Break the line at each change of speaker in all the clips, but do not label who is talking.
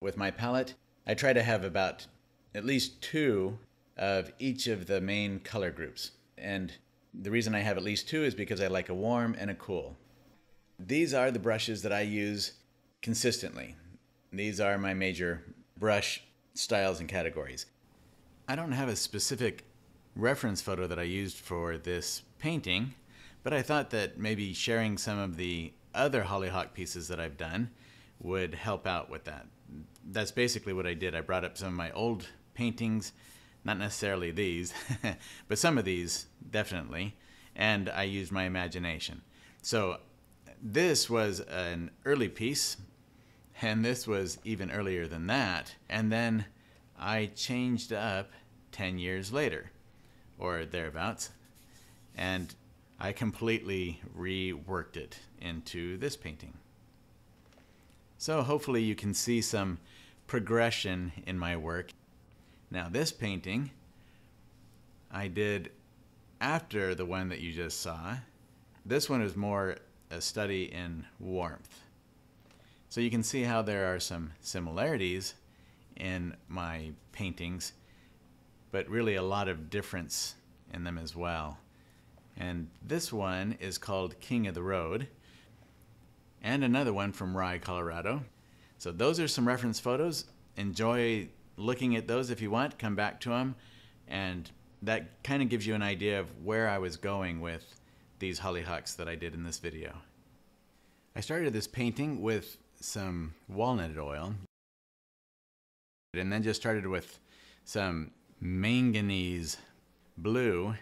With my palette, I try to have about at least two of each of the main color groups. And the reason I have at least two is because I like a warm and a cool. These are the brushes that I use consistently. These are my major brush styles and categories. I don't have a specific reference photo that I used for this painting, but I thought that maybe sharing some of the other Hollyhock pieces that I've done would help out with that. That's basically what I did. I brought up some of my old paintings, not necessarily these, but some of these definitely, and I used my imagination. So this was an early piece, and this was even earlier than that, and then I changed up 10 years later, or thereabouts, and I completely reworked it into this painting. So hopefully you can see some progression in my work. Now this painting I did after the one that you just saw. This one is more a study in warmth. So you can see how there are some similarities in my paintings, but really a lot of difference in them as well. And this one is called King of the Road, and another one from Rye, Colorado. So those are some reference photos. Enjoy looking at those if you want. Come back to them, and that kind of gives you an idea of where I was going with these Hollyhocks that I did in this video. I started this painting with some walnut oil, and then just started with some manganese blue,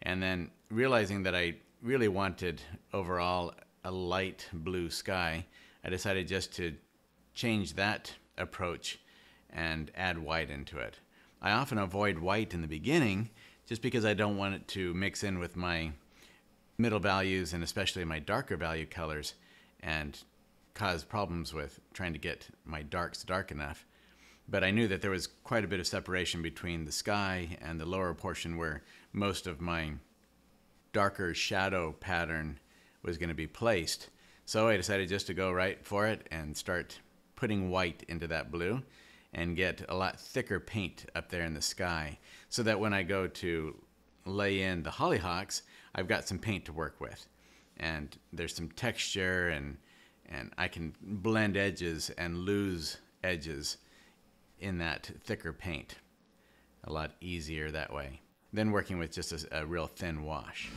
and then realizing that I really wanted overall a light blue sky, I decided just to change that approach and add white into it. I often avoid white in the beginning just because I don't want it to mix in with my middle values and especially my darker value colors and cause problems with trying to get my darks dark enough. But I knew that there was quite a bit of separation between the sky and the lower portion where most of my darker shadow pattern was going to be placed. So I decided just to go right for it and start putting white into that blue and get a lot thicker paint up there in the sky so that when I go to lay in the Hollyhocks, I've got some paint to work with. And there's some texture, and I can blend edges and lose edges in that thicker paint. A lot easier that way than working with just a real thin wash.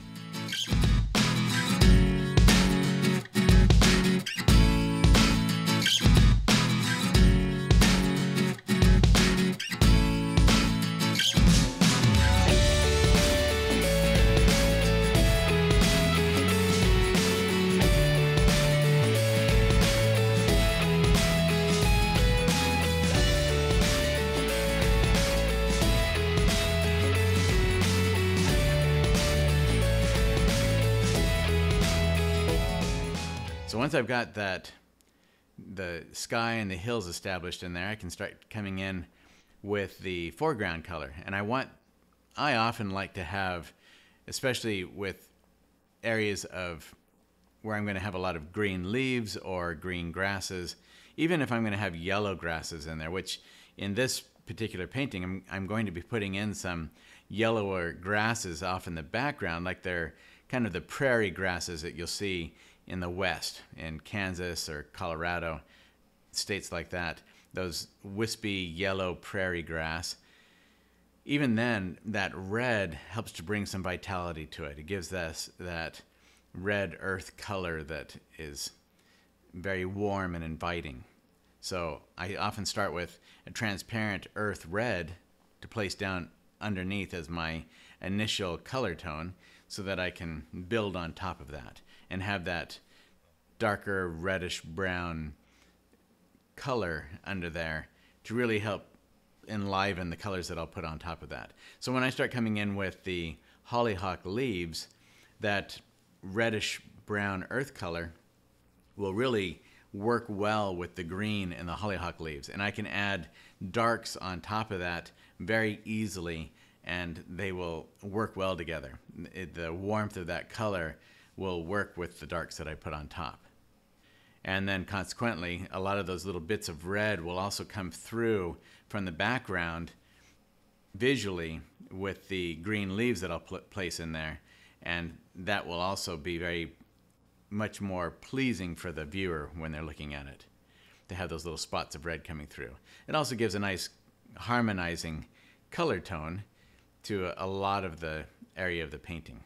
So once I've got the sky and the hills established in there, I can start coming in with the foreground color. And I often like to have, especially with areas of where I'm going to have a lot of green leaves or green grasses, even if I'm going to have yellow grasses in there, which in this particular painting, I'm going to be putting in some yellower grasses off in the background, like they're kind of the prairie grasses that you'll see in the West, in Kansas or Colorado, states like that, those wispy yellow prairie grass. Even then, that red helps to bring some vitality to it. It gives us that red earth color that is very warm and inviting. So I often start with a transparent earth red to place down underneath as my initial color tone so that I can build on top of that and have that darker reddish brown color under there to really help enliven the colors that I'll put on top of that. So when I start coming in with the hollyhock leaves, that reddish brown earth color will really work well with the green and the hollyhock leaves, and I can add darks on top of that very easily, and they will work well together. The warmth of that color will work with the darks that I put on top. And then consequently, a lot of those little bits of red will also come through from the background visually with the green leaves that I'll place in there. And that will also be very much more pleasing for the viewer when they're looking at it, to have those little spots of red coming through. It also gives a nice harmonizing color tone to a lot of the area of the painting.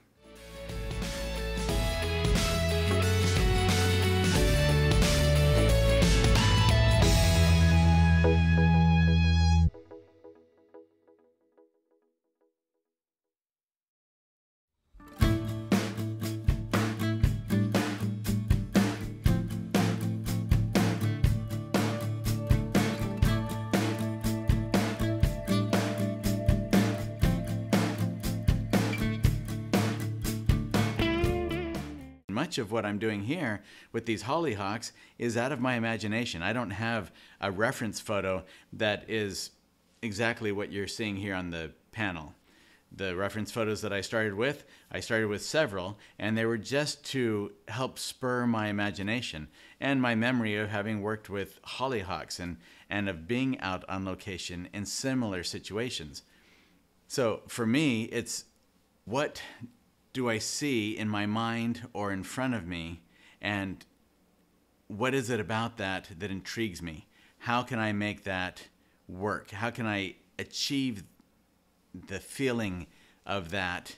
Much of what I'm doing here with these hollyhocks is out of my imagination. I don't have a reference photo that is exactly what you're seeing here on the panel. The reference photos that I started with several, and they were just to help spur my imagination and my memory of having worked with hollyhocks and of being out on location in similar situations. So for me, it's what do I see in my mind or in front of me, and what is it about that that intrigues me? How can I make that work? How can I achieve the feeling of that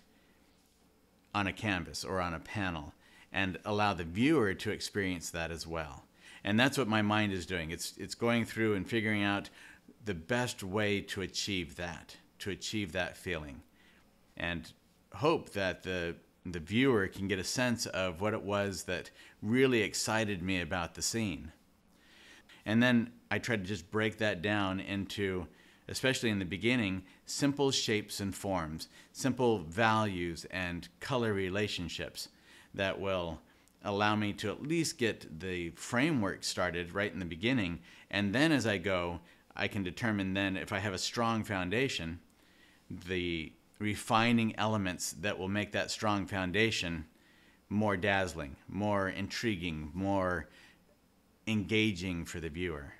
on a canvas or on a panel and allow the viewer to experience that as well? And that's what my mind is doing. It's going through and figuring out the best way to achieve that feeling, and hope that the viewer can get a sense of what it was that really excited me about the scene. And then I try to just break that down into, especially in the beginning, simple shapes and forms, simple values and color relationships that will allow me to at least get the framework started right in the beginning. And then as I go, I can determine then, if I have a strong foundation, the refining elements that will make that strong foundation more dazzling, more intriguing, more engaging for the viewer.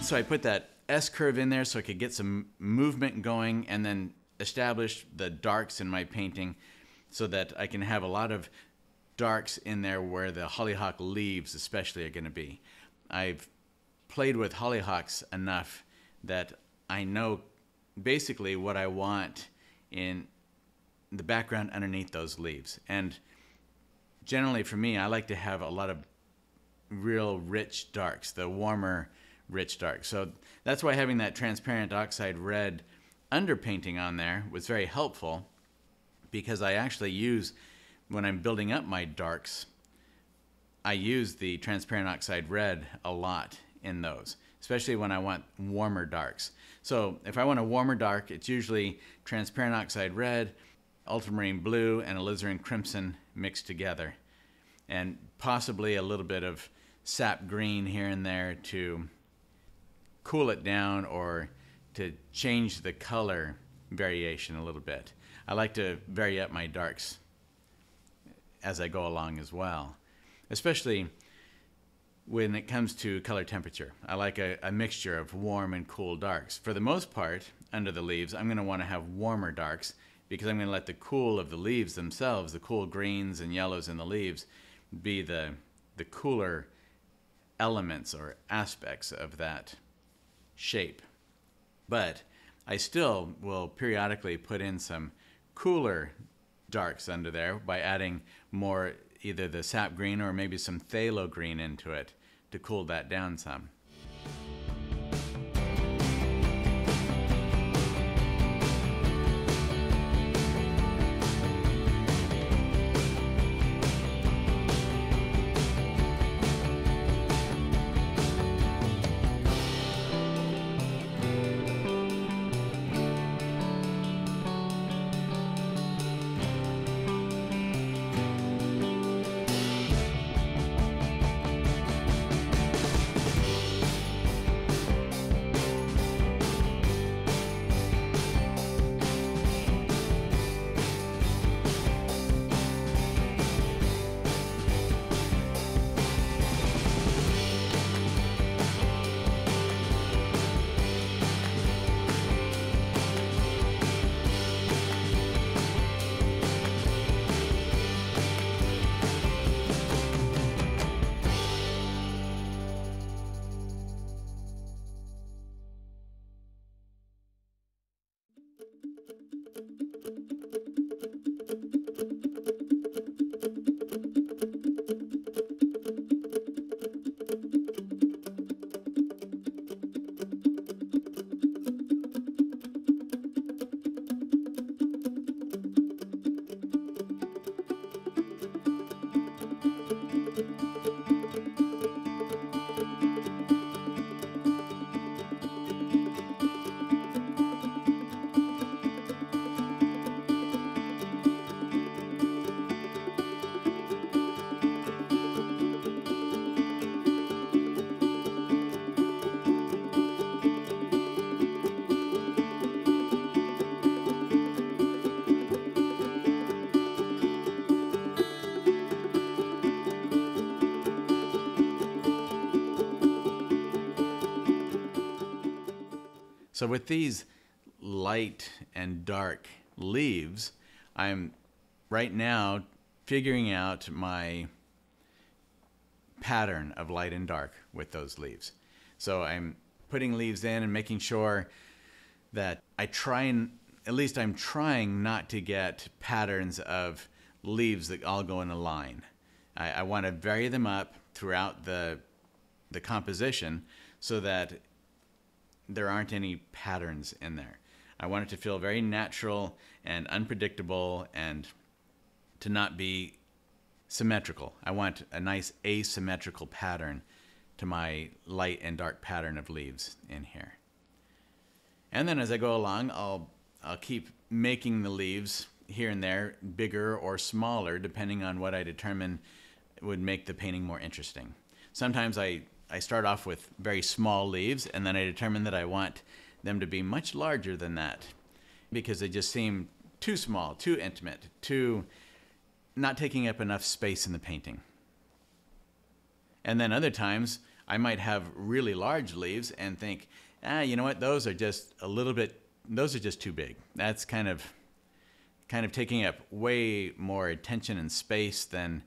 So I put that S-curve in there so I could get some movement going, and then establish the darks in my painting so that I can have a lot of darks in there where the hollyhock leaves especially are going to be. I've played with hollyhocks enough that I know basically what I want in the background underneath those leaves. And generally for me, I like to have a lot of real rich darks, the warmer rich dark. So that's why having that transparent oxide red underpainting on there was very helpful, because I actually use, when I'm building up my darks, I use the transparent oxide red a lot in those, especially when I want warmer darks. So if I want a warmer dark, it's usually transparent oxide red, ultramarine blue, and alizarin crimson mixed together, and possibly a little bit of sap green here and there to cool it down or to change the color variation a little bit. I like to vary up my darks as I go along as well, especially when it comes to color temperature. I like a mixture of warm and cool darks. For the most part, under the leaves, I'm going to want to have warmer darks, because I'm going to let the cool of the leaves themselves, the cool greens and yellows in the leaves, be the cooler elements or aspects of that shape. But I still will periodically put in some cooler darks under there by adding more either the sap green or maybe some phthalo green into it to cool that down some. So with these light and dark leaves, I'm right now figuring out my pattern of light and dark with those leaves. So I'm putting leaves in and making sure that I'm trying not to get patterns of leaves that all go in a line. I want to vary them up throughout the composition so that there aren't any patterns in there. I want it to feel very natural and unpredictable and to not be symmetrical. I want a nice asymmetrical pattern to my light and dark pattern of leaves in here. And then as I go along, I'll keep making the leaves here and there bigger or smaller depending on what I determine would make the painting more interesting. Sometimes I start off with very small leaves, and then I determine that I want them to be much larger than that because they just seem too small, too intimate, not taking up enough space in the painting. And then other times I might have really large leaves and think, you know what, those are just too big. That's kind of taking up way more attention and space than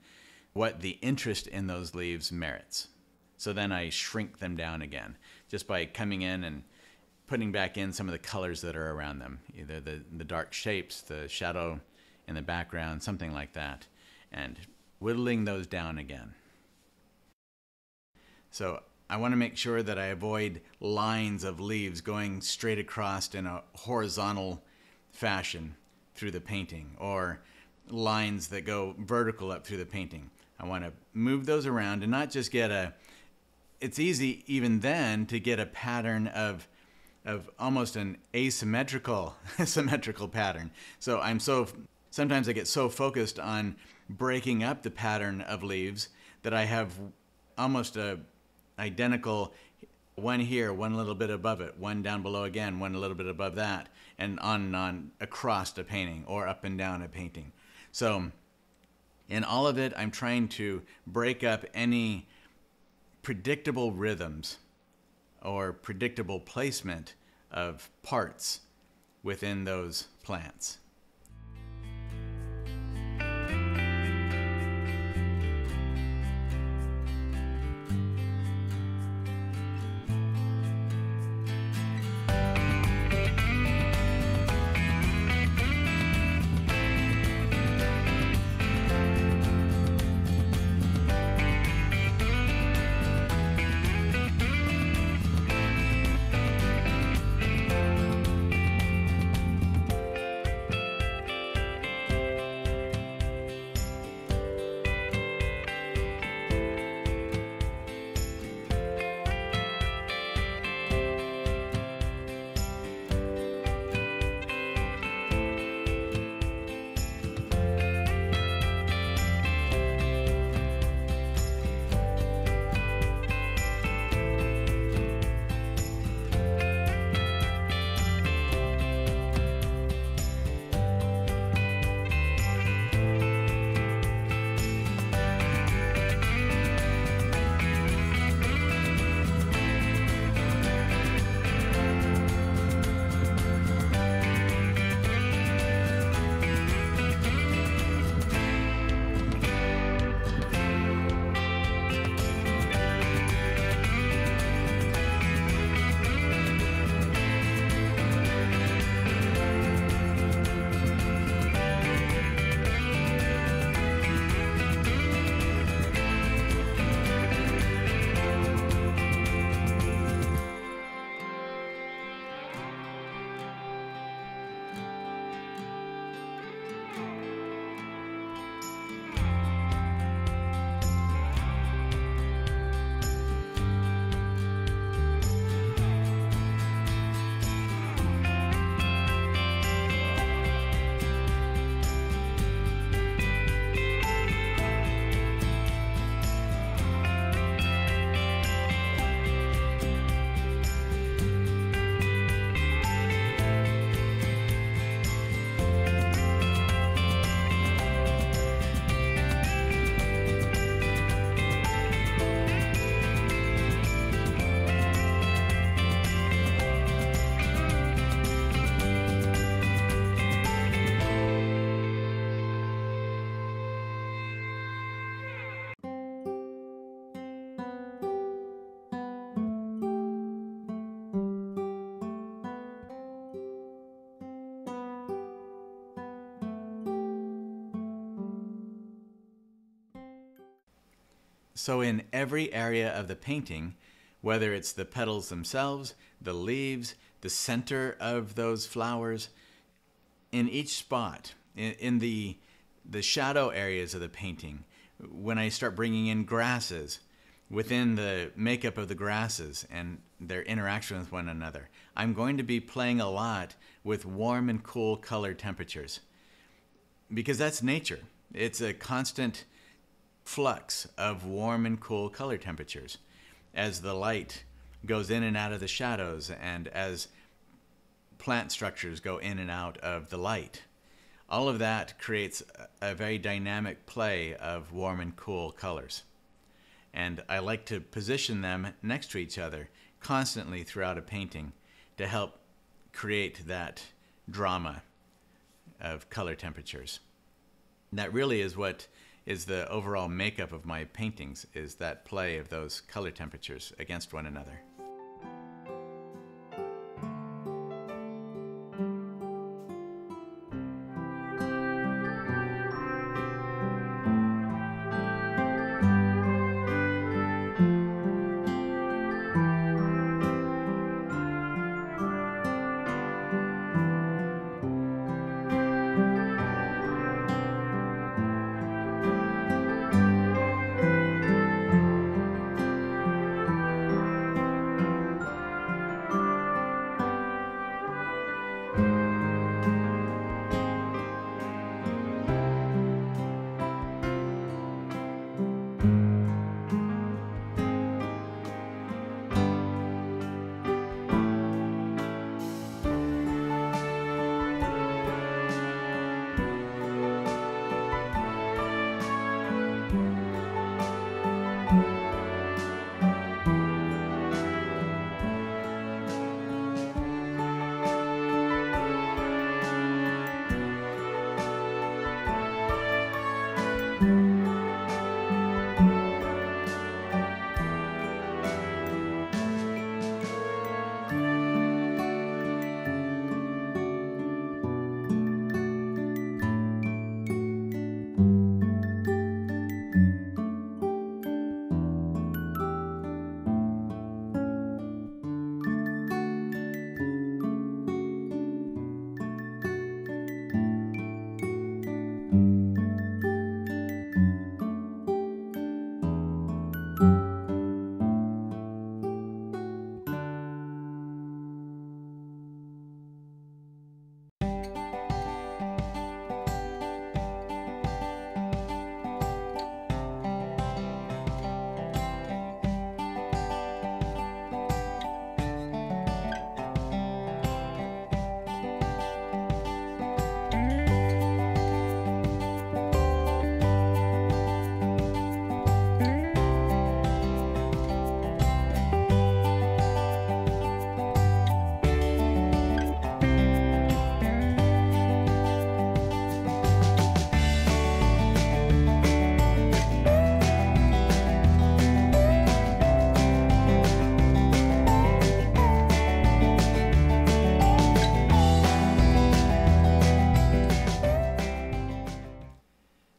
what the interest in those leaves merits. So then I shrink them down again just by coming in and putting back in some of the colors that are around them, either the dark shapes, the shadow in the background, something like that, and whittling those down again. So I want to make sure that I avoid lines of leaves going straight across in a horizontal fashion through the painting, or lines that go vertical up through the painting. I want to move those around and not just get it's easy even then to get a pattern of almost an asymmetrical symmetrical pattern. So sometimes I get so focused on breaking up the pattern of leaves that I have almost a identical one here, one a little bit above it, one down below again, one a little bit above that, and on across a painting or up and down a painting. So in all of it, I'm trying to break up any predictable rhythms or predictable placement of parts within those plants. So in every area of the painting, whether it's the petals themselves, the leaves, the center of those flowers, in each spot, in the shadow areas of the painting, when I start bringing in grasses, within the makeup of the grasses and their interaction with one another, I'm going to be playing a lot with warm and cool color temperatures. Because that's nature. It's a constant flux of warm and cool color temperatures as the light goes in and out of the shadows and as plant structures go in and out of the light. All of that creates a very dynamic play of warm and cool colors. And I like to position them next to each other constantly throughout a painting to help create that drama of color temperatures. And that really is what is the overall makeup of my paintings, is that play of those color temperatures against one another.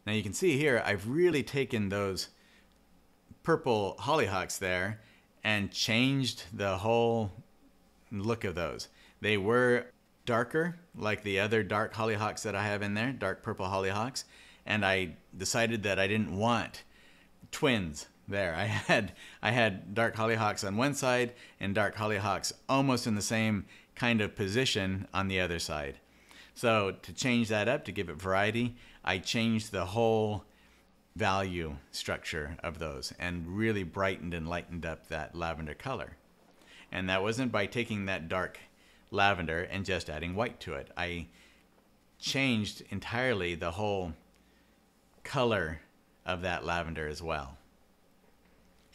Now you can see here, I've really taken those purple hollyhocks there and changed the whole look of those. They were darker, like the other dark hollyhocks that I have in there, dark purple hollyhocks, and I decided that I didn't want twins there. I had dark hollyhocks on one side and dark hollyhocks almost in the same kind of position on the other side. So to change that up, to give it variety, I changed the whole value structure of those and really brightened and lightened up that lavender color. And that wasn't by taking that dark lavender and just adding white to it. I changed entirely the whole color of that lavender as well.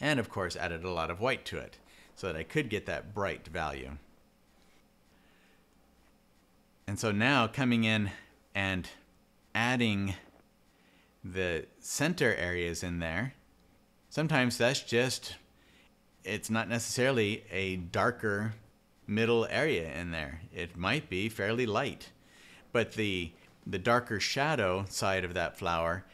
And of course added a lot of white to it so that I could get that bright value. And so now coming in and adding the center areas in there, sometimes that's just, it's not necessarily a darker middle area in there. It might be fairly light, but the darker shadow side of that flower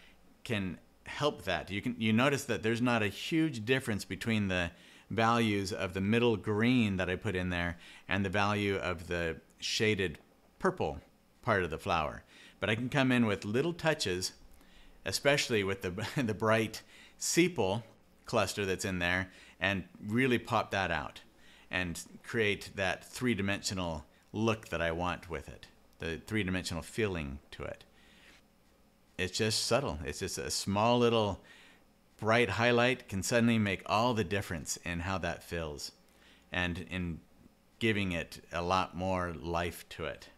can help that. You notice that there's not a huge difference between the values of the middle green that I put in there and the value of the shaded purple part of the flower. But I can come in with little touches, especially with the bright sepal cluster that's in there, and really pop that out and create that three-dimensional look that I want with it, the three-dimensional feeling to it. It's just subtle. It's just a small little bright highlight can suddenly make all the difference in how that feels and in giving it a lot more life to it.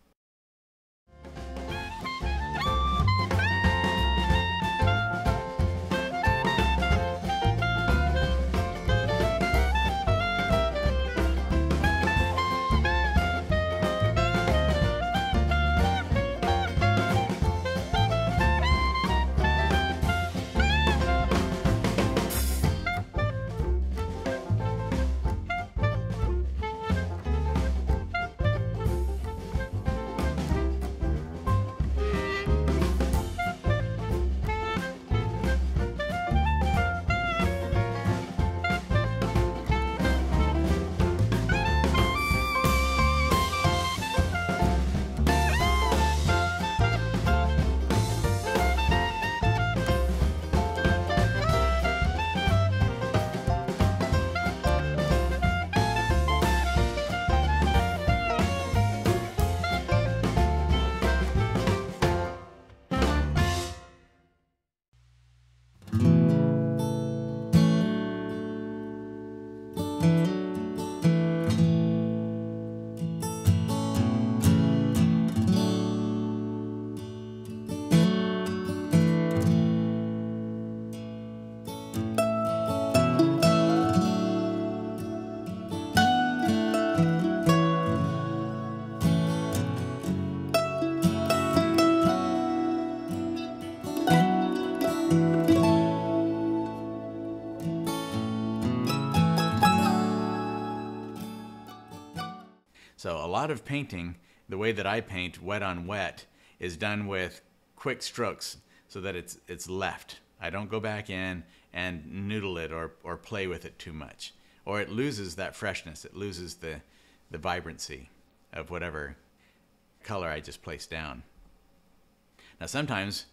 So a lot of painting, the way that I paint wet on wet, is done with quick strokes so that it's left. I don't go back in and noodle it or play with it too much. Or it loses that freshness. It loses the vibrancy of whatever color I just placed down. Now sometimes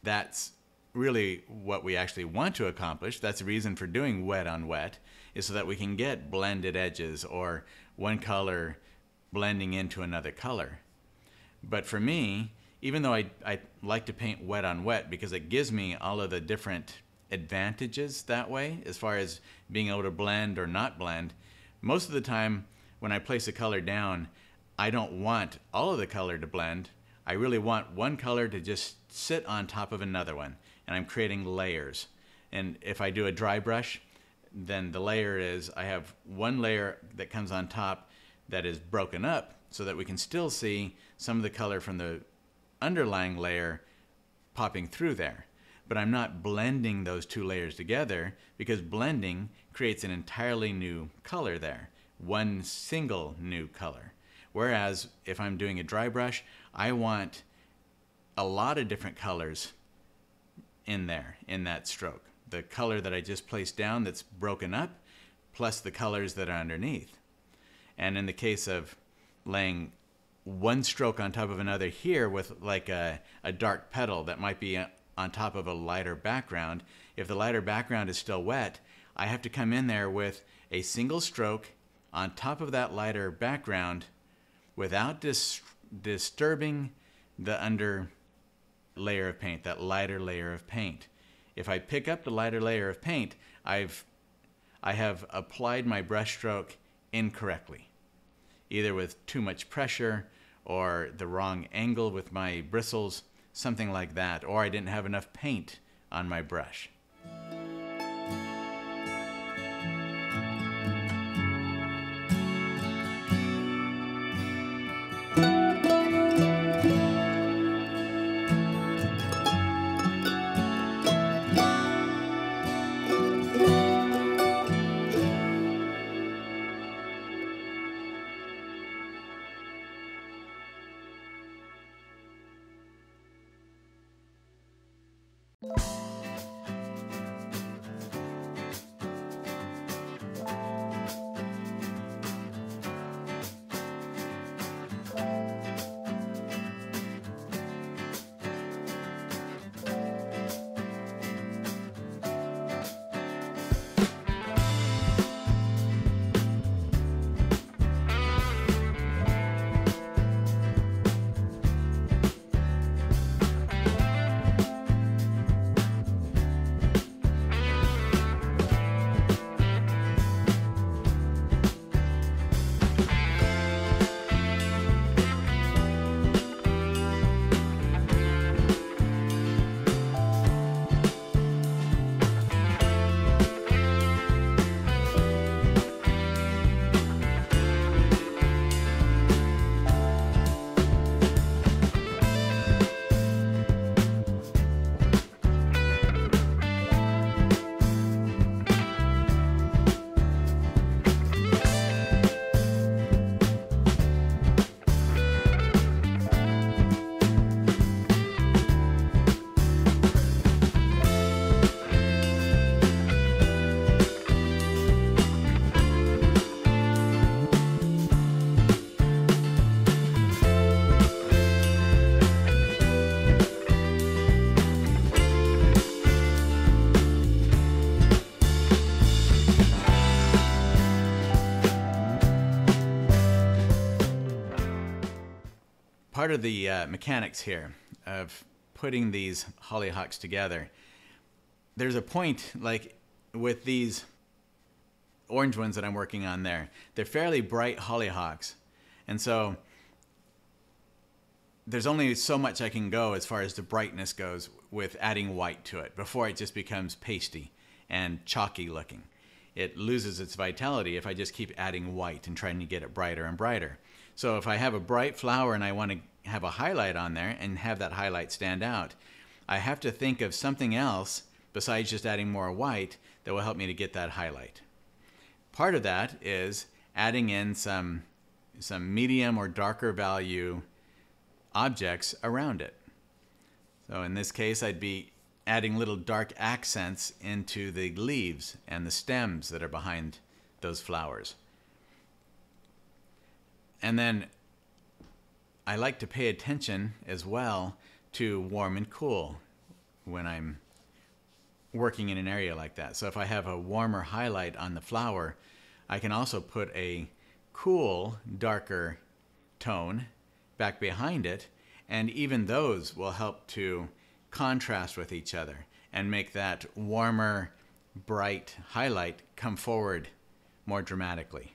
that's really what we actually want to accomplish. That's the reason for doing wet on wet, is so that we can get blended edges or one color blending into another color. But for me, even though I like to paint wet on wet because it gives me all of the different advantages that way, as far as being able to blend or not blend, most of the time when I place a color down, I don't want all of the color to blend. I really want one color to just sit on top of another one, and I'm creating layers. And if I do a dry brush, then the layer is, I have one layer that comes on top that is broken up so that we can still see some of the color from the underlying layer popping through there. But I'm not blending those two layers together, because blending creates an entirely new color there, one single new color. Whereas if I'm doing a dry brush, I want a lot of different colors in there, in that stroke. The color that I just placed down that's broken up, plus the colors that are underneath. And in the case of laying one stroke on top of another here with like a dark petal that might be on top of a lighter background, if the lighter background is still wet, I have to come in there with a single stroke on top of that lighter background without disturbing the under layer of paint, that lighter layer of paint. If I pick up the lighter layer of paint, I have applied my brush stroke incorrectly, either with too much pressure or the wrong angle with my bristles, something like that, or I didn't have enough paint on my brush. part of the mechanics here of putting these hollyhocks together, there's a point, like with these orange ones that I'm working on there, they're fairly bright hollyhocks. And so there's only so much I can go as far as the brightness goes with adding white to it before it just becomes pasty and chalky looking. It loses its vitality if I just keep adding white and trying to get it brighter and brighter. So if I have a bright flower and I want to have a highlight on there and have that highlight stand out, I have to think of something else besides just adding more white that will help me to get that highlight. Part of that is adding in some medium or darker value objects around it. So in this case, I'd be adding little dark accents into the leaves and the stems that are behind those flowers. And then I like to pay attention as well to warm and cool when I'm working in an area like that. So if I have a warmer highlight on the flower, I can also put a cool, darker tone back behind it, and even those will help to contrast with each other and make that warmer, bright highlight come forward more dramatically.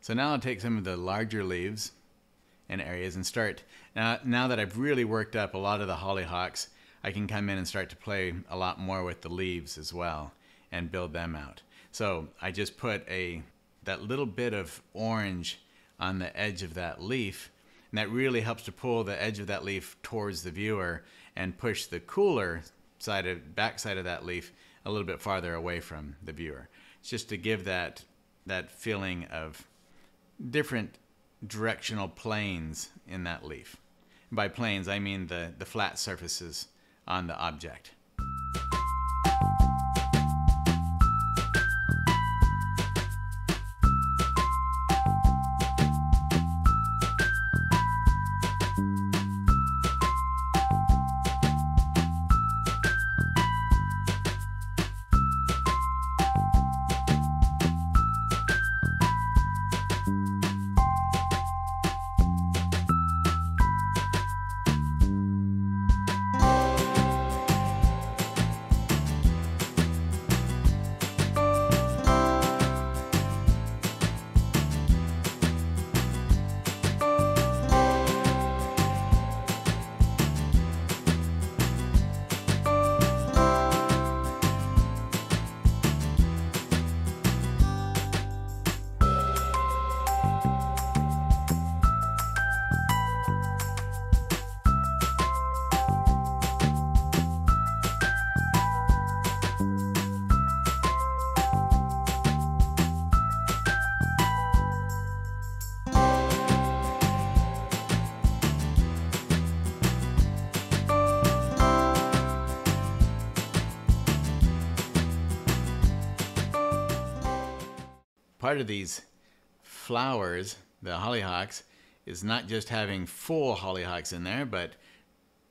So now I'll take some of the larger leaves and areas and start, now that I've really worked up a lot of the hollyhocks, I can come in and start to play a lot more with the leaves as well and build them out. So I just put that little bit of orange on the edge of that leaf, and that really helps to pull the edge of that leaf towards the viewer and push the cooler back side of that leaf a little bit farther away from the viewer. It's just to give that feeling of different directional planes in that leaf. By planes, I mean the flat surfaces on the object. Part of these flowers, the hollyhocks, is not just having full hollyhocks in there, but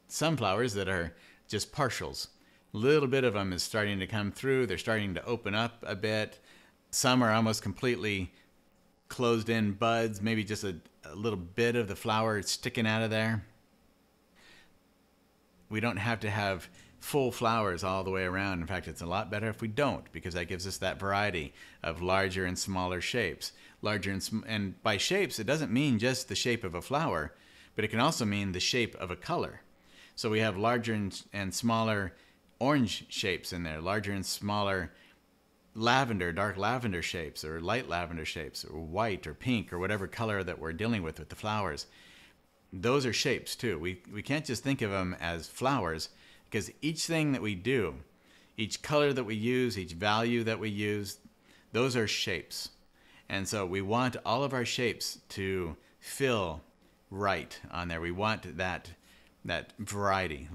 some flowers that are just partials. A little bit of them is starting to come through. They're starting to open up a bit. Some are almost completely closed in buds, maybe just a little bit of the flower sticking out of there. We don't have to have full flowers all the way around. In fact, it's a lot better if we don't, because that gives us that variety of larger and smaller shapes. And by shapes, it doesn't mean just the shape of a flower, but it can also mean the shape of a color. So we have larger and smaller orange shapes in there, larger and smaller lavender, dark lavender shapes, or light lavender shapes, or white or pink, or whatever color that we're dealing with the flowers. Those are shapes too. We can't just think of them as flowers, because each thing that we do, each color that we use, each value that we use, those are shapes. And so we want all of our shapes to feel right on there. We want that variety.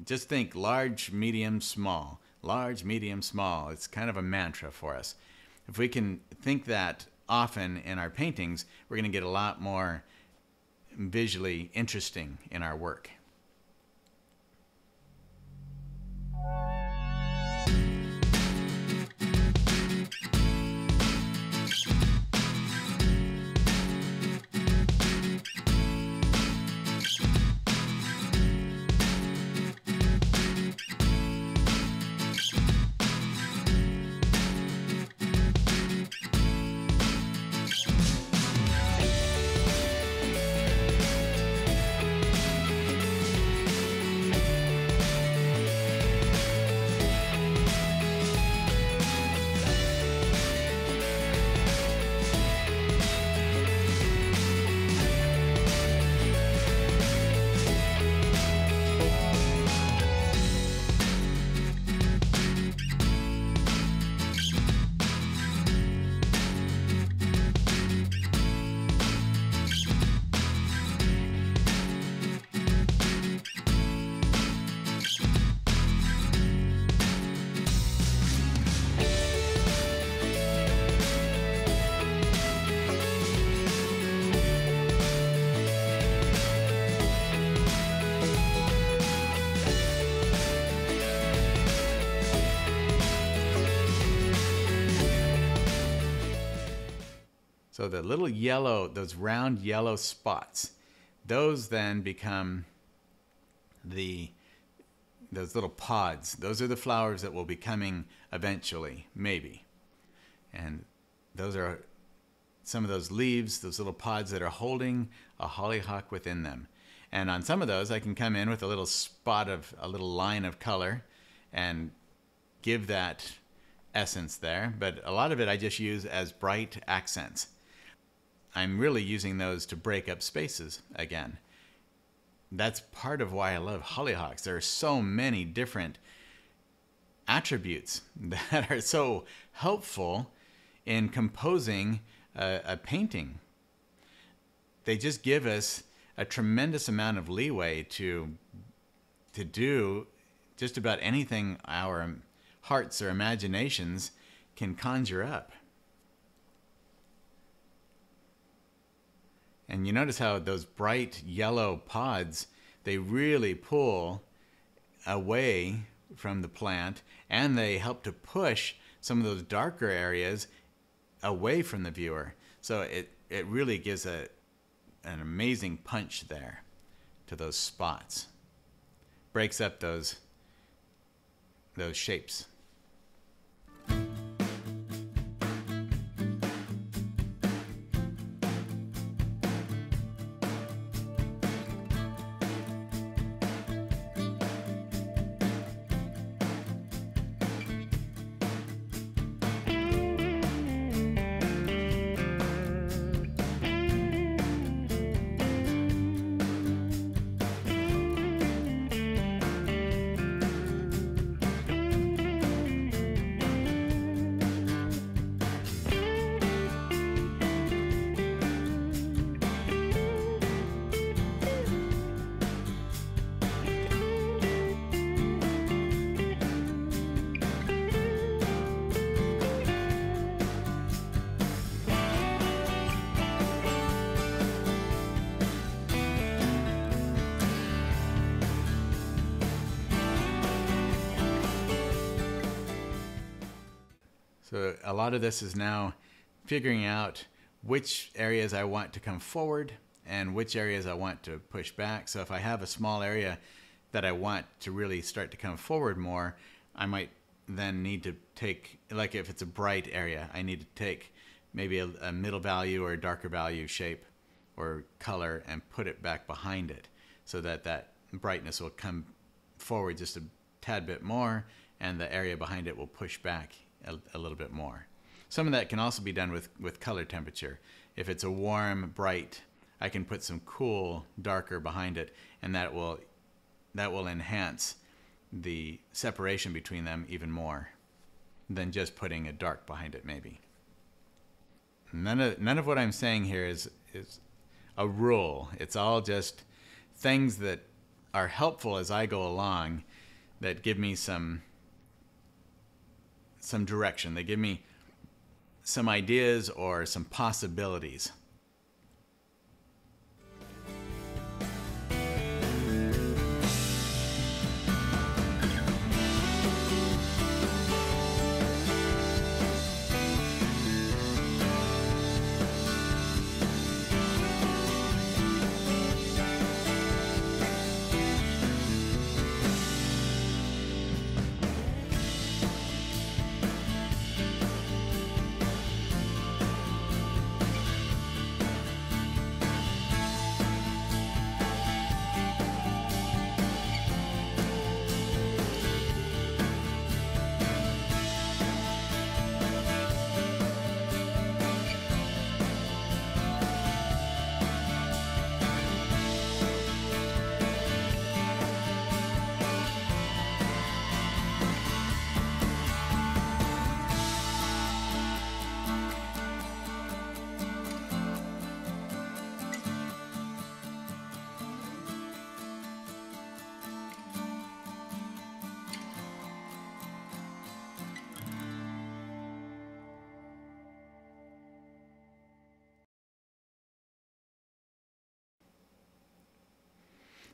Just think large, medium, small. Large, medium, small. It's kind of a mantra for us. If we can think that often in our paintings, we're going to get a lot more visually interesting in our work. So the little yellow, those round yellow spots, those then become those little pods. Those are the flowers that will be coming eventually, maybe. And those are some of those leaves, those little pods that are holding a hollyhock within them. And on some of those, I can come in with a little spot of, a little line of color and give that essence there. But a lot of it I just use as bright accents. I'm really using those to break up spaces again. That's part of why I love hollyhocks. There are so many different attributes that are so helpful in composing a painting. They just give us a tremendous amount of leeway to do just about anything our hearts or imaginations can conjure up. And you notice how those bright yellow pods, they really pull away from the plant, and they help to push some of those darker areas away from the viewer. So it really gives an amazing punch there to those spots. Breaks up those shapes. So a lot of this is now figuring out which areas I want to come forward and which areas I want to push back. So if I have a small area that I want to really start to come forward more, I might then need to take, like if it's a bright area, I need to take maybe a middle value or a darker value shape or color and put it back behind it so that that brightness will come forward just a tad bit more and the area behind it will push back a little bit more. Some of that can also be done with color temperature. If it's a warm, bright, I can put some cool, darker behind it, and that will enhance the separation between them even more than just putting a dark behind it, maybe. None of what I'm saying here is a rule. It's all just things that are helpful as I go along that give me some direction. They give me some ideas or some possibilities.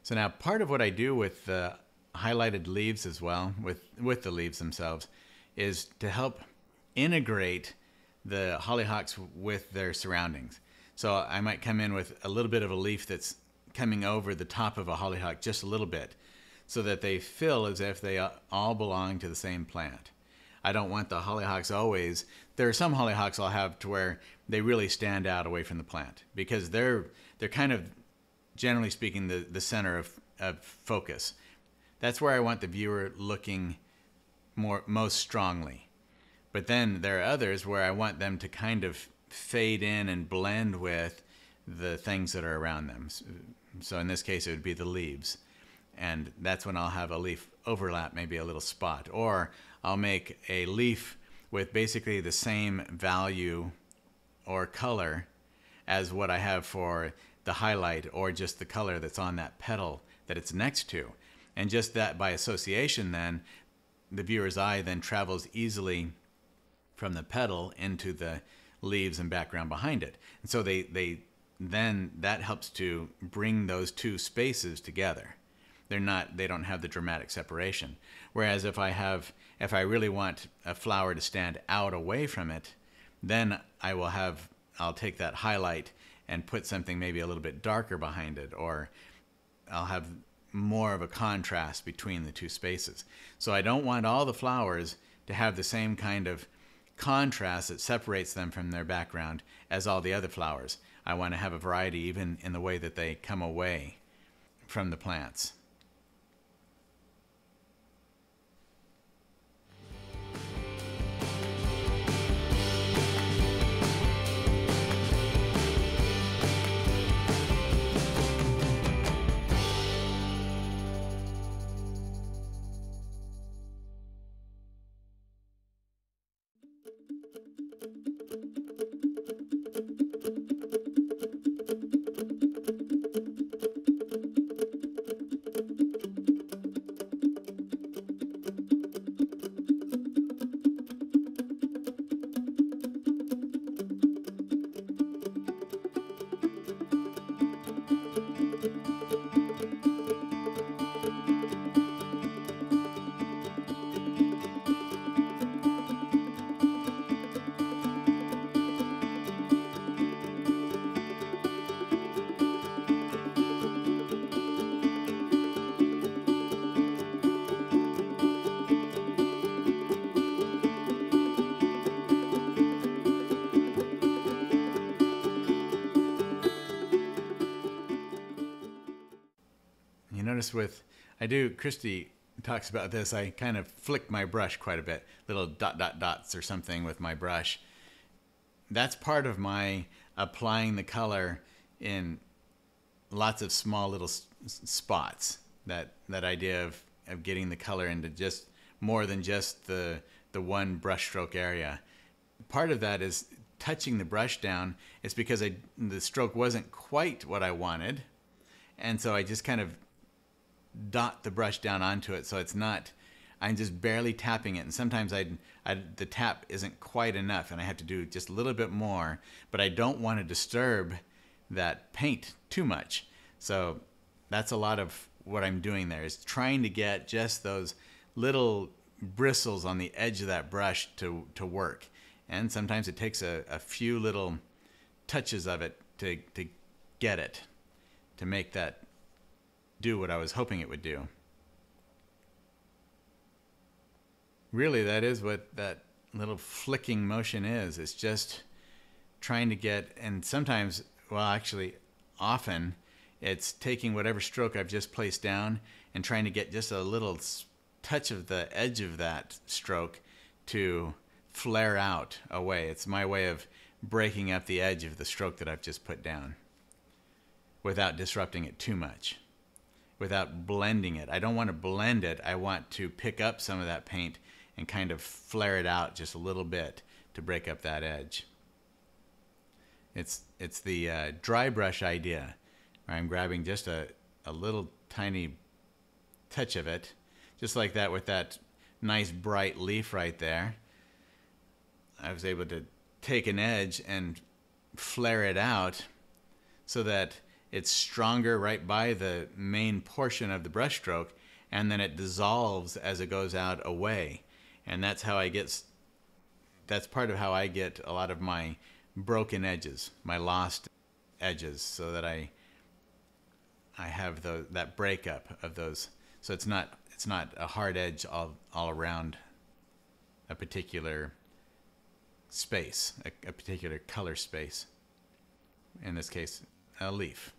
So now part of what I do with the highlighted leaves as well, with the leaves themselves, is to help integrate the hollyhocks with their surroundings. So I might come in with a little bit of a leaf that's coming over the top of a hollyhock just a little bit so that they feel as if they all belong to the same plant. I don't want the hollyhocks always. There are some hollyhocks I'll have to where they really stand out away from the plant because they're kind of, generally speaking, the center of focus. That's where I want the viewer looking most strongly. But then there are others where I want them to kind of fade in and blend with the things that are around them. So in this case, it would be the leaves. And that's when I'll have a leaf overlap, maybe a little spot. Or I'll make a leaf with basically the same value or color as what I have for the highlight or just the color that's on that petal that it's next to. And just that by association then, the viewer's eye then travels easily from the petal into the leaves and background behind it. And so then that helps to bring those two spaces together. They don't have the dramatic separation. Whereas if I really want a flower to stand out away from it, then I'll take that highlight and put something maybe a little bit darker behind it, or I'll have more of a contrast between the two spaces. So I don't want all the flowers to have the same kind of contrast that separates them from their background as all the other flowers. I want to have a variety even in the way that they come away from the plants. notice Christy talks about this, I kind of flick my brush quite a bit, little dots or something with my brush. That's part of my applying the color in lots of small little spots. That idea of getting the color into just more than just the one brushstroke area. Part of that is touching the brush down. It's because the stroke wasn't quite what I wanted, and so I just kind of dot the brush down onto it, so it's not, I'm just barely tapping it, and sometimes the tap isn't quite enough and I have to do just a little bit more, but I don't want to disturb that paint too much. So that's a lot of what I'm doing there, is trying to get just those little bristles on the edge of that brush to work. And sometimes it takes a few little touches of it to get it, to make that do what I was hoping it would do. Really, that is what that little flicking motion is. It's just trying to get, and sometimes, well, actually, often, it's taking whatever stroke I've just placed down and trying to get just a little touch of the edge of that stroke to flare out away. It's my way of breaking up the edge of the stroke that I've just put down without disrupting it too much, without blending it. I don't want to blend it. I want to pick up some of that paint and kind of flare it out just a little bit to break up that edge. It's the dry brush idea, where I'm grabbing just a little tiny touch of it, just like that with that nice bright leaf right there. I was able to take an edge and flare it out so that it's stronger right by the main portion of the brush stroke, and then it dissolves as it goes out away. And that's part of how I get a lot of my broken edges, my lost edges, so that I have that breakup of those. So it's not a hard edge all around a particular space, a particular color space. In this case, a leaf.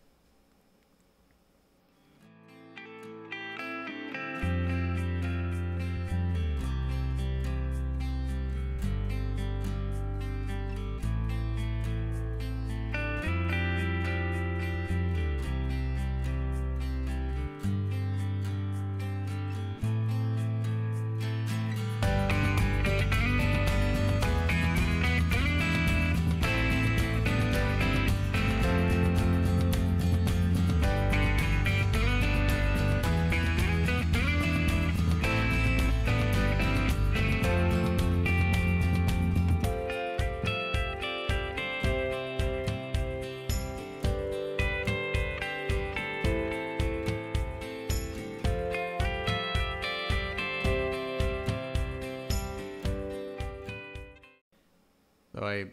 So I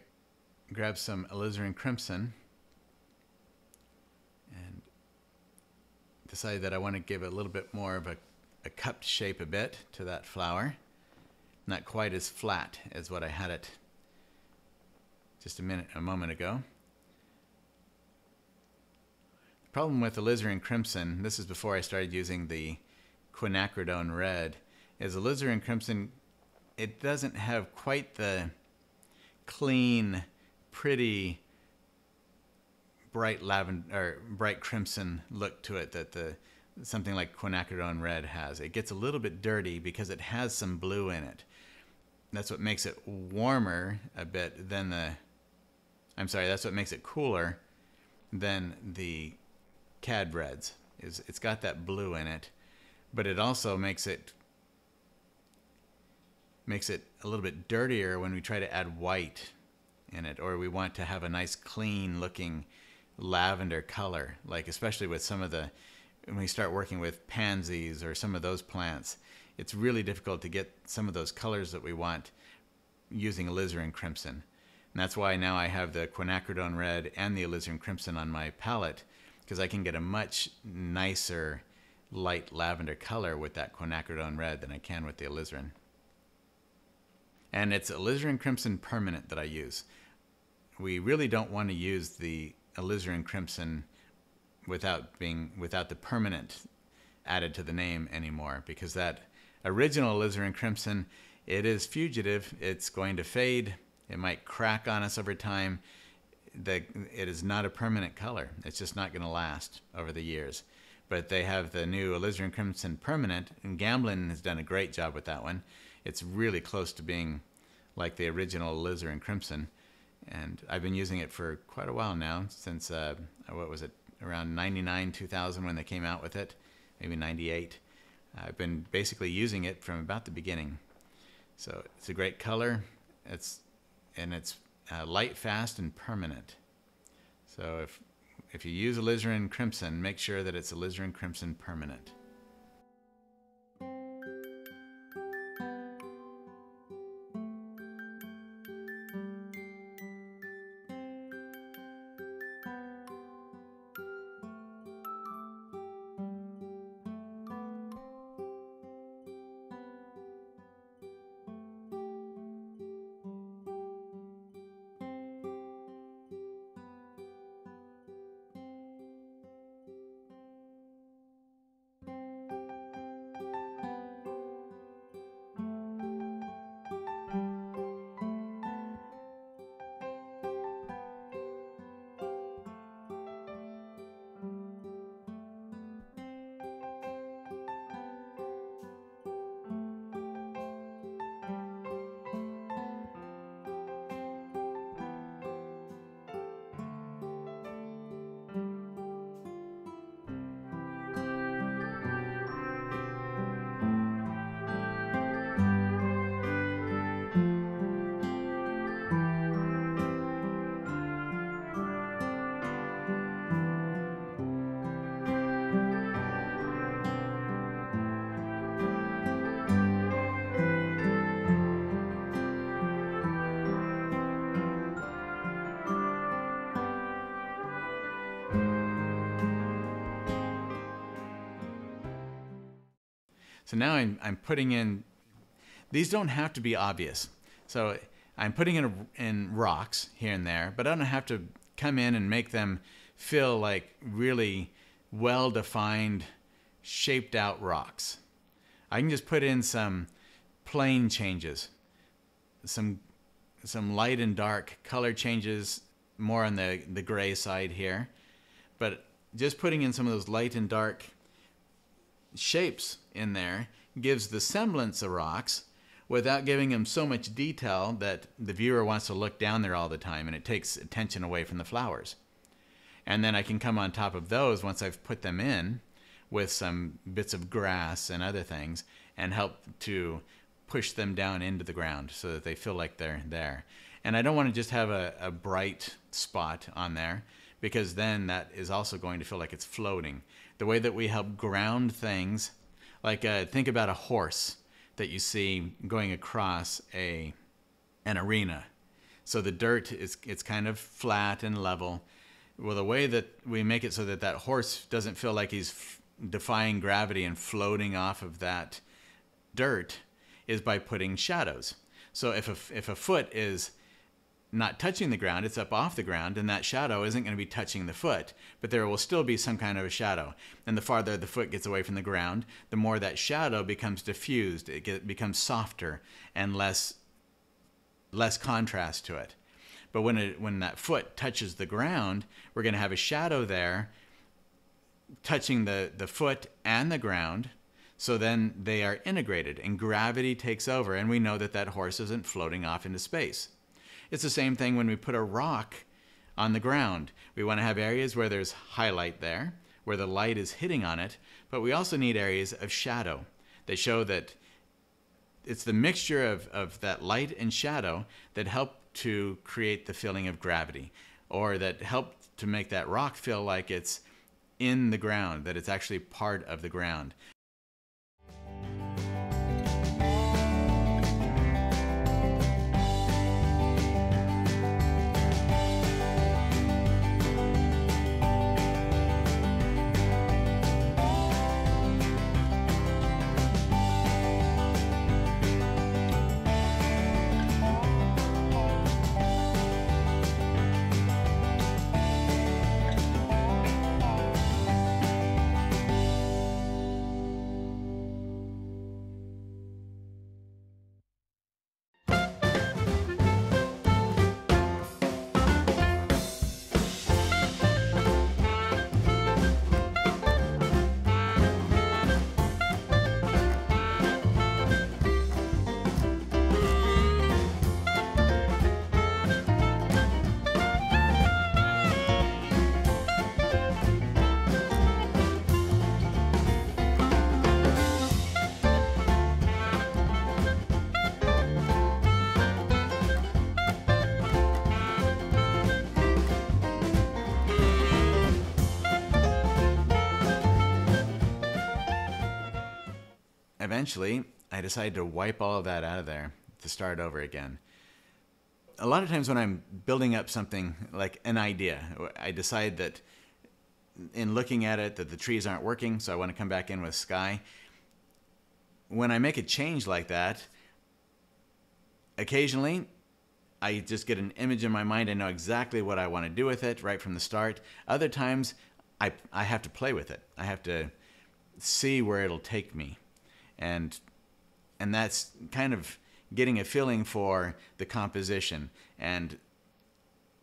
grabbed some alizarin crimson and decided that I want to give a little bit more of a cupped shape a bit to that flower. Not quite as flat as what I had it just a moment ago. The problem with alizarin crimson, this is before I started using the quinacridone red, is alizarin crimson, it doesn't have quite the clean, pretty, bright lavender or bright crimson look to it that something like quinacridone red has. It gets a little bit dirty because it has some blue in it. That's what makes it warmer a bit than that's what makes it cooler than the cad reds. It's got that blue in it, but it also makes it a little bit dirtier when we try to add white in it, or we want to have a nice clean looking lavender color, like especially with when we start working with pansies or some of those plants, it's really difficult to get some of those colors that we want using alizarin crimson. And that's why now I have the quinacridone red and the alizarin crimson on my palette, because I can get a much nicer light lavender color with that quinacridone red than I can with the alizarin. And it's alizarin crimson permanent that I use. We really don't want to use the alizarin crimson without the permanent added to the name anymore, because that original alizarin crimson, it is fugitive. It's going to fade. It might crack on us over time. It is not a permanent color. It's just not going to last over the years. But they have the new alizarin crimson permanent, and Gamblin has done a great job with that one. It's really close to being like the original alizarin crimson, and I've been using it for quite a while now, since what was it, around 99, 2000 when they came out with it, maybe 98. I've been basically using it from about the beginning. So it's a great color. It's light, fast, and permanent. So if you use alizarin crimson, make sure that it's alizarin crimson permanent. So now I'm putting in, these don't have to be obvious. So I'm putting in rocks here and there, but I don't have to come in and make them feel like really well-defined, shaped out rocks. I can just put in some plane changes, some light and dark color changes, more on the gray side here, but just putting in some of those light and dark shapes in there gives the semblance of rocks without giving them so much detail that the viewer wants to look down there all the time, and it takes attention away from the flowers. And then I can come on top of those once I've put them in with some bits of grass and other things and help to push them down into the ground so that they feel like they're there. And I don't want to just have a bright spot on there, because then that is also going to feel like it's floating. The way that we help ground things, like think about a horse that you see going across an arena. So the dirt it's kind of flat and level. Well, the way that we make it so that that horse doesn't feel like he's defying gravity and floating off of that dirt is by putting shadows. So if a foot is not touching the ground, it's up off the ground, and that shadow isn't going to be touching the foot, but there will still be some kind of a shadow. And the farther the foot gets away from the ground, the more that shadow becomes diffused. It becomes softer and less contrast to it. But when that foot touches the ground, we're going to have a shadow there touching the foot and the ground. So then they are integrated and gravity takes over, and we know that that horse isn't floating off into space. It's the same thing when we put a rock on the ground. We want to have areas where there's highlight there, where the light is hitting on it, but we also need areas of shadow that show that it's the mixture of that light and shadow that help to create the feeling of gravity, or that help to make that rock feel like it's in the ground, that it's actually part of the ground. eventually I decided to wipe all of that out of there to start over again. A lot of times when I'm building up something like an idea, I decide that in looking at it that the trees aren't working, so I want to come back in with sky. When I make a change like that, occasionally I just get an image in my mind. I know exactly what I want to do with it right from the start. Other times I have to play with it. I have to see where it'll take me. And that's kind of getting a feeling for the composition and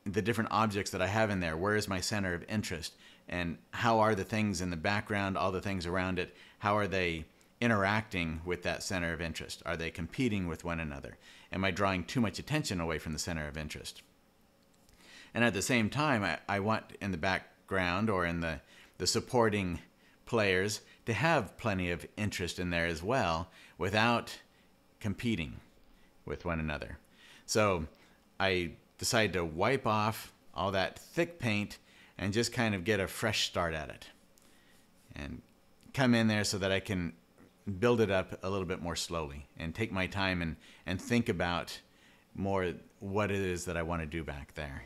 the different objects that I have in there. Where is my center of interest? And how are the things in the background, all the things around it, how are they interacting with that center of interest? Are they competing with one another? Am I drawing too much attention away from the center of interest? And at the same time, I want in the background or in the supporting players to have plenty of interest in there as well without competing with one another. So I decided to wipe off all that thick paint and just kind of get a fresh start at it and come in there so that I can build it up a little bit more slowly and take my time and think about more what it is that I want to do back there.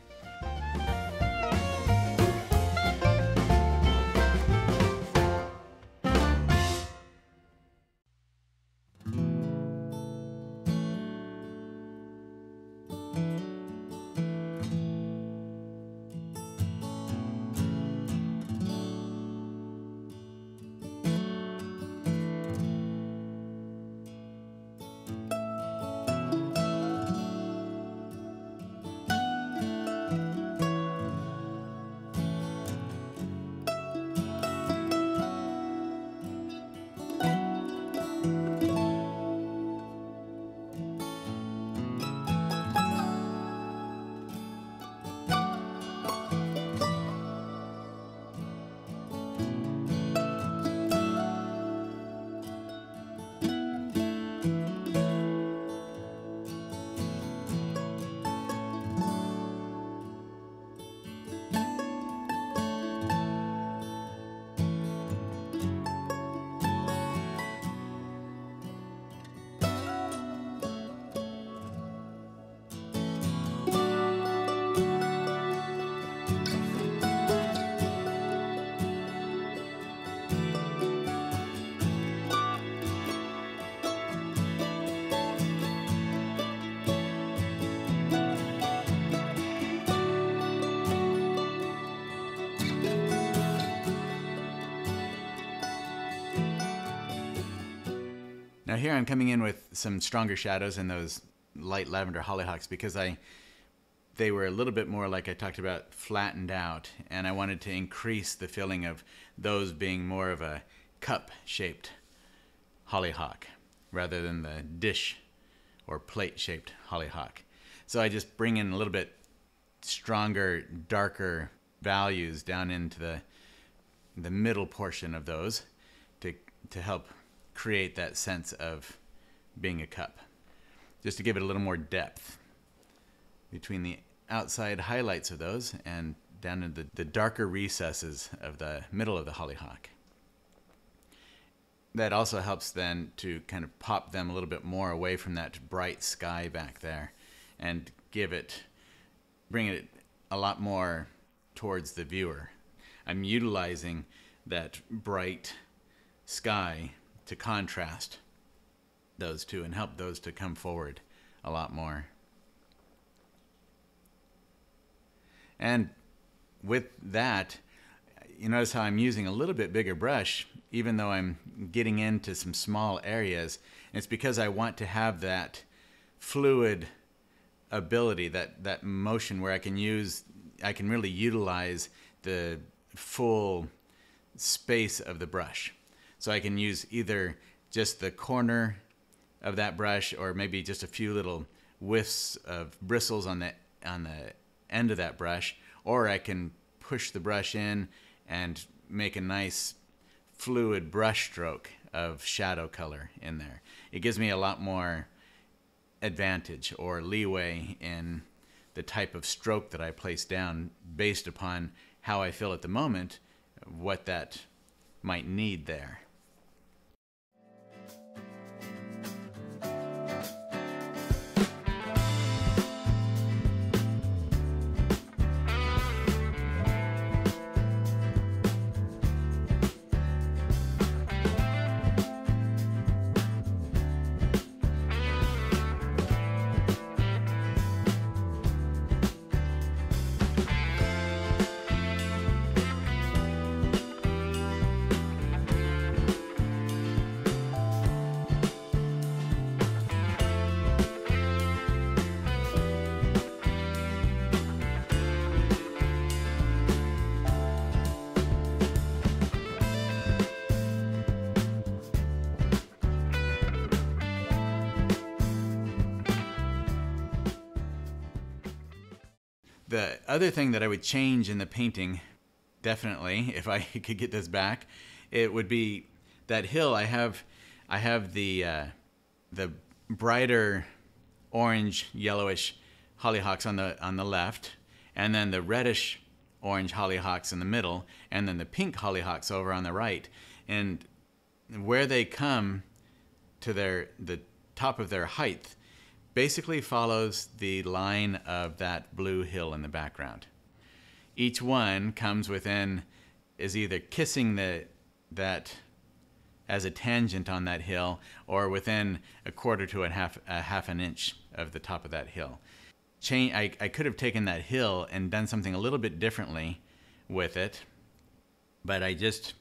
Now here I'm coming in with some stronger shadows in those light lavender hollyhocks because they were a little bit more, like I talked about, flattened out, and I wanted to increase the feeling of those being more of a cup-shaped hollyhock rather than the dish or plate-shaped hollyhock. So I just bring in a little bit stronger, darker values down into the middle portion of those to help create that sense of being a cup, just to give it a little more depth between the outside highlights of those and down into the darker recesses of the middle of the hollyhock. That also helps then to kind of pop them a little bit more away from that bright sky back there and bring it a lot more towards the viewer. I'm utilizing that bright sky to contrast those two and help those to come forward a lot more. And with that, you notice how I'm using a little bit bigger brush, even though I'm getting into some small areas. And it's because I want to have that fluid ability, that motion where I can really utilize the full space of the brush. So I can use either just the corner of that brush or maybe just a few little whiffs of bristles on the end of that brush, or I can push the brush in and make a nice fluid brush stroke of shadow color in there. It gives me a lot more advantage or leeway in the type of stroke that I place down based upon how I feel at the moment, what that might need there. The other thing that I would change in the painting, definitely, if I could get this back, it would be that hill. I have the brighter orange, yellowish hollyhocks on the left, and then the reddish orange hollyhocks in the middle, and then the pink hollyhocks over on the right. And where they come to the top of their height basically follows the line of that blue hill in the background. Each one comes within, is either kissing that as a tangent on that hill, or within a quarter to a half an inch of the top of that hill. I could have taken that hill and done something a little bit differently with it, but I just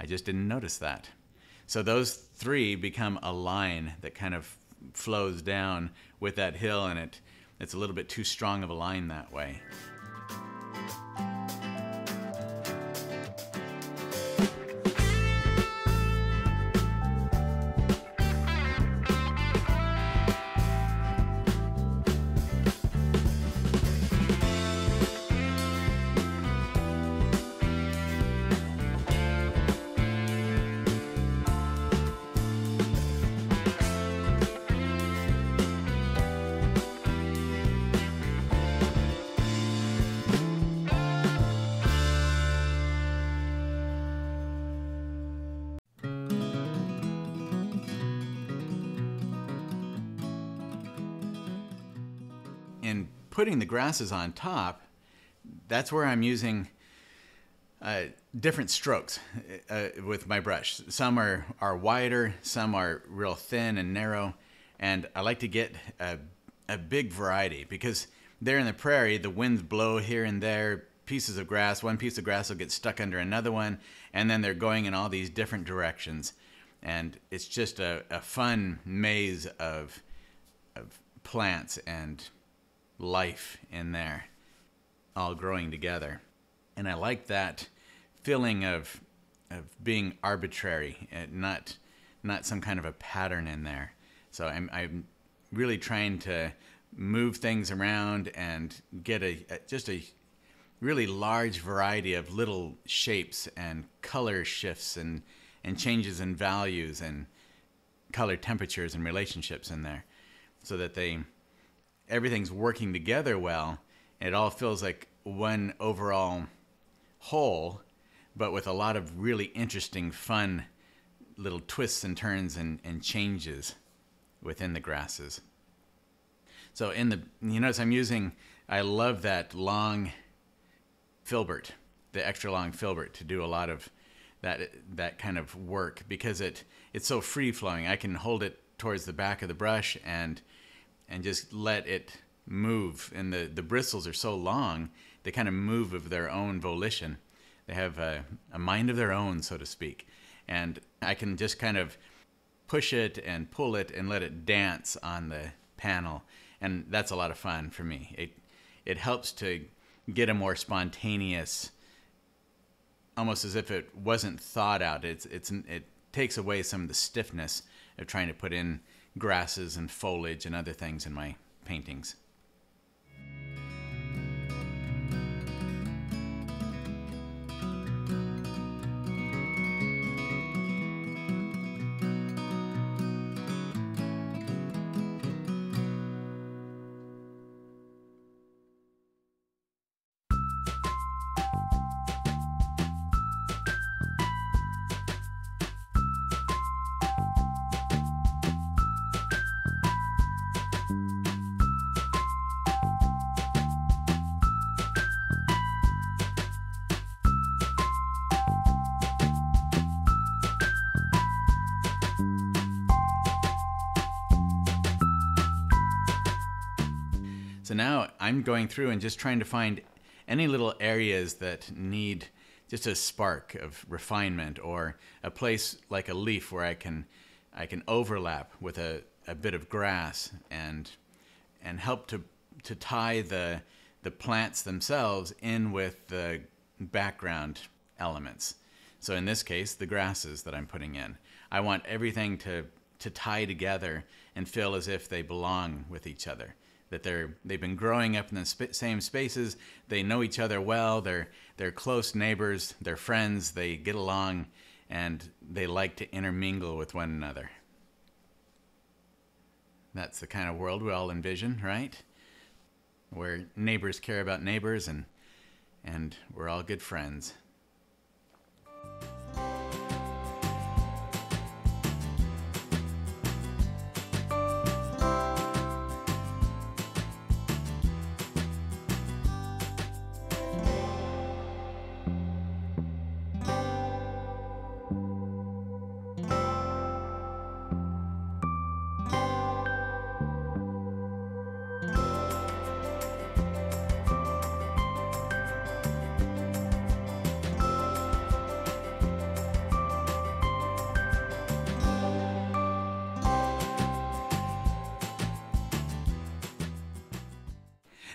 didn't notice that. So those three become a line that kind of flows down with that hill, and it's a little bit too strong of a line that way. In putting the grasses on top, that's where I'm using different strokes with my brush. Some are wider, some are real thin and narrow, and I like to get a big variety, because there in the prairie, the winds blow here and there, pieces of grass, one piece of grass will get stuck under another one, and then they're going in all these different directions. And it's just a fun maze of plants and life in there, all growing together. And I like that feeling of being arbitrary and not some kind of a pattern in there. So I'm really trying to move things around and get just a really large variety of little shapes and color shifts and changes in values and color temperatures and relationships in there, so that everything's working together well. It all feels like one overall whole, but with a lot of really interesting, fun little twists and turns and changes within the grasses. So you notice I love that long filbert, the extra long filbert, to do a lot of that kind of work, because it's so free flowing. I can hold it towards the back of the brush and just let it move. And the bristles are so long, they kind of move of their own volition. They have a mind of their own, so to speak. And I can just kind of push it and pull it and let it dance on the panel. And that's a lot of fun for me. It helps to get a more spontaneous, almost as if it wasn't thought out. It takes away some of the stiffness of trying to put in grasses and foliage and other things in my paintings. So now I'm going through and just trying to find any little areas that need just a spark of refinement, or a place like a leaf where I can overlap with a bit of grass and help to tie the plants themselves in with the background elements. So in this case, the grasses that I'm putting in, I want everything to tie together and feel as if they belong with each other, that they've been growing up in the same spaces. They know each other well. They're close neighbors. They're friends. They get along, and they like to intermingle with one another. That's the kind of world we all envision, right? Where neighbors care about neighbors, and we're all good friends.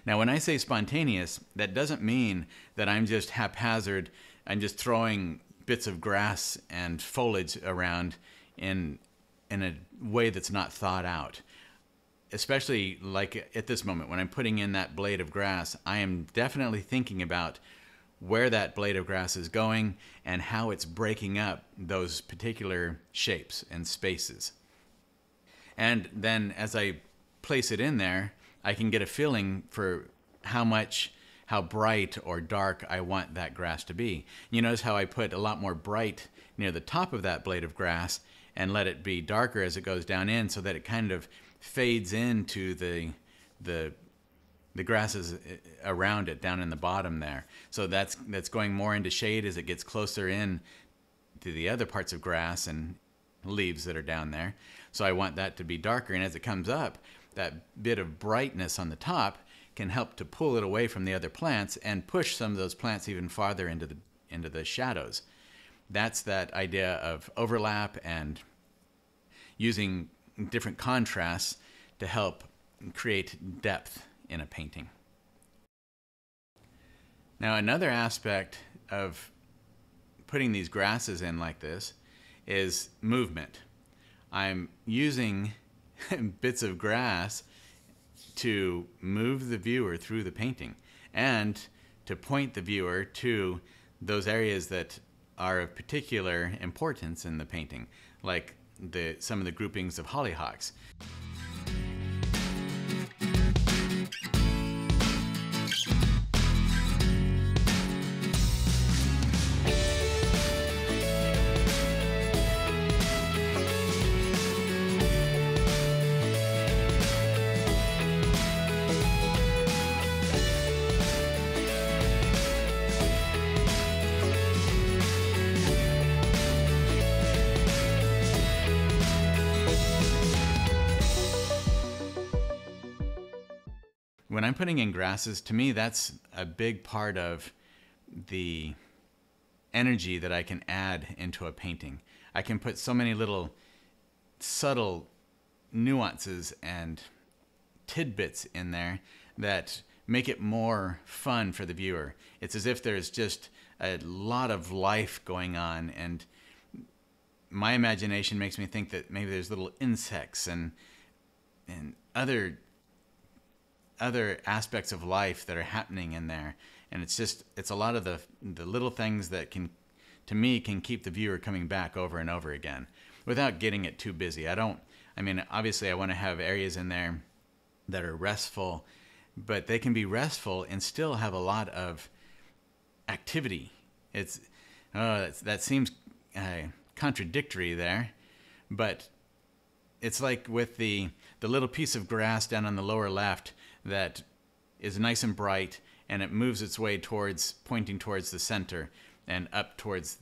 Now, when I say spontaneous, that doesn't mean that I'm just haphazard. I'm just throwing bits of grass and foliage around in a way that's not thought out. Especially like at this moment, when I'm putting in that blade of grass, I am definitely thinking about where that blade of grass is going and how it's breaking up those particular shapes and spaces. And then as I place it in there, I can get a feeling for how bright or dark I want that grass to be. You notice how I put a lot more bright near the top of that blade of grass and let it be darker as it goes down in, so that it kind of fades into the grasses around it down in the bottom there. So that's going more into shade as it gets closer in to the other parts of grass and leaves that are down there. So I want that to be darker, and as it comes up, that bit of brightness on the top can help to pull it away from the other plants and push some of those plants even farther into the shadows. That's that idea of overlap and using different contrasts to help create depth in a painting. Now, another aspect of putting these grasses in like this is movement. I'm using bits of grass to move the viewer through the painting and to point the viewer to those areas that are of particular importance in the painting, like some of the groupings of hollyhocks. When I'm putting in grasses, to me, that's a big part of the energy that I can add into a painting. I can put so many little subtle nuances and tidbits in there that make it more fun for the viewer. It's as if there's just a lot of life going on, and my imagination makes me think that maybe there's little insects and other aspects of life that are happening in there. And it's a lot of the little things that can keep the viewer coming back over and over again without getting it too busy. Obviously I want to have areas in there that are restful, but they can be restful and still have a lot of activity. That seems contradictory there, but it's like with the little piece of grass down on the lower left that is nice and bright, and it moves its way pointing towards the center and up towards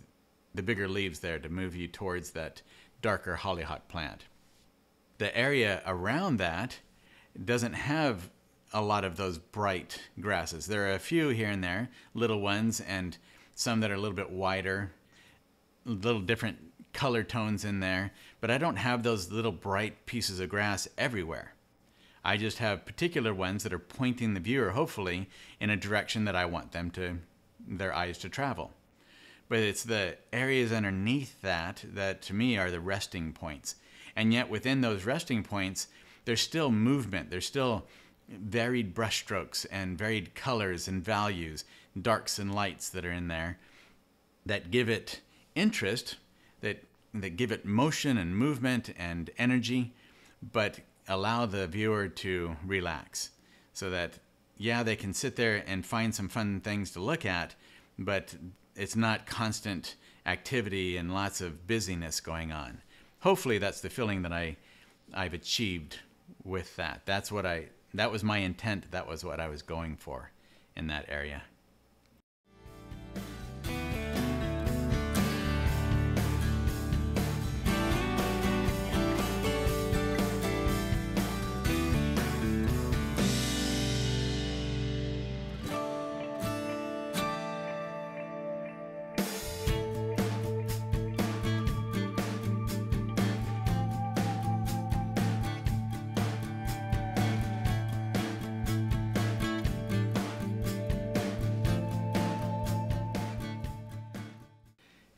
the bigger leaves there to move you towards that darker hollyhock plant. The area around that doesn't have a lot of those bright grasses. There are a few here and there, little ones, and some that are a little bit wider, little different color tones in there, but I don't have those little bright pieces of grass everywhere. I just have particular ones that are pointing the viewer, hopefully, in a direction that I want their eyes to travel. But it's the areas underneath that to me are the resting points. And yet within those resting points, there's still movement. There's still varied brushstrokes and varied colors and values, darks and lights that are in there that give it interest, that give it motion and movement and energy, but allow the viewer to relax so that, yeah, they can sit there and find some fun things to look at, but it's not constant activity and lots of busyness going on. Hopefully that's the feeling that I've achieved with that. That was my intent. That was what I was going for in that area.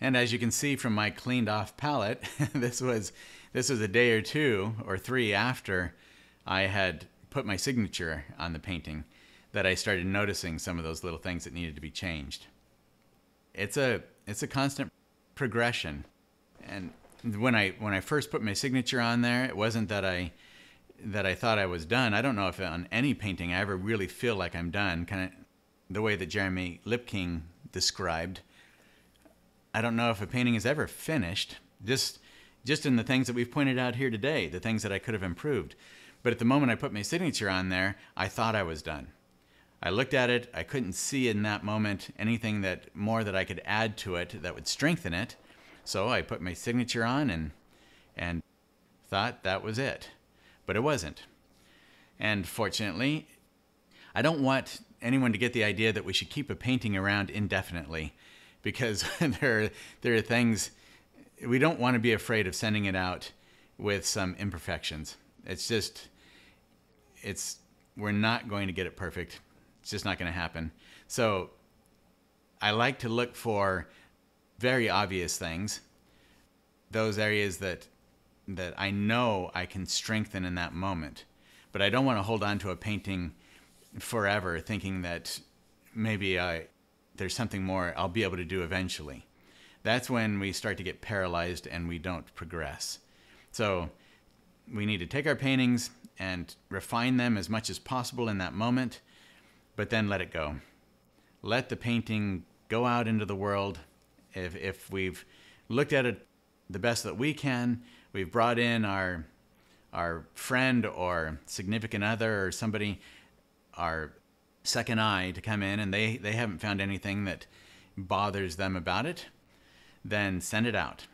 And as you can see from my cleaned off palette, this was a day or two or three after I had put my signature on the painting that I started noticing some of those little things that needed to be changed. It's a constant progression. And when I first put my signature on there, it wasn't that I thought I was done. I don't know if on any painting I ever really feel like I'm done, kind of the way that Jeremy Lipking described. I don't know if a painting is ever finished, just in the things that we've pointed out here today, the things that I could have improved. But at the moment I put my signature on there, I thought I was done. I looked at it, I couldn't see in that moment anything more that I could add to it that would strengthen it. So I put my signature on and thought that was it. But it wasn't. And fortunately, I don't want anyone to get the idea that we should keep a painting around indefinitely, because there are things, we don't want to be afraid of sending it out with some imperfections. We're not going to get it perfect. It's just not going to happen. So I like to look for very obvious things, those areas that I know I can strengthen in that moment. But I don't want to hold on to a painting forever thinking that maybe there's something more I'll be able to do eventually. That's when we start to get paralyzed and we don't progress. So we need to take our paintings and refine them as much as possible in that moment, but then let it go. Let the painting go out into the world. If we've looked at it the best that we can, we've brought in our friend or significant other or somebody, our second eye, to come in, and they haven't found anything that bothers them about it, then send it out.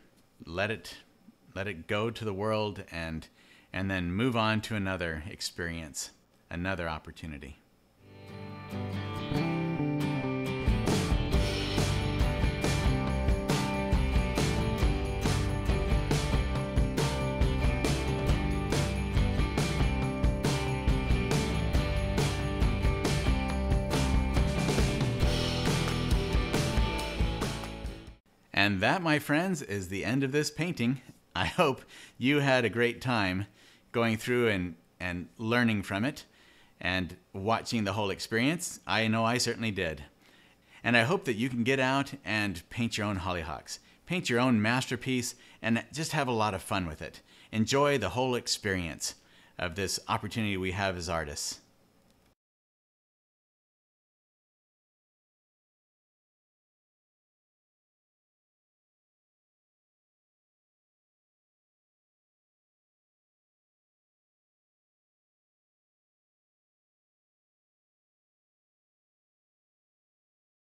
Let it go to the world and then move on to another experience, another opportunity. And that, my friends, is the end of this painting. I hope you had a great time going through and learning from it and watching the whole experience. I know I certainly did. And I hope that you can get out and paint your own hollyhocks. Paint your own masterpiece and just have a lot of fun with it. Enjoy the whole experience of this opportunity we have as artists.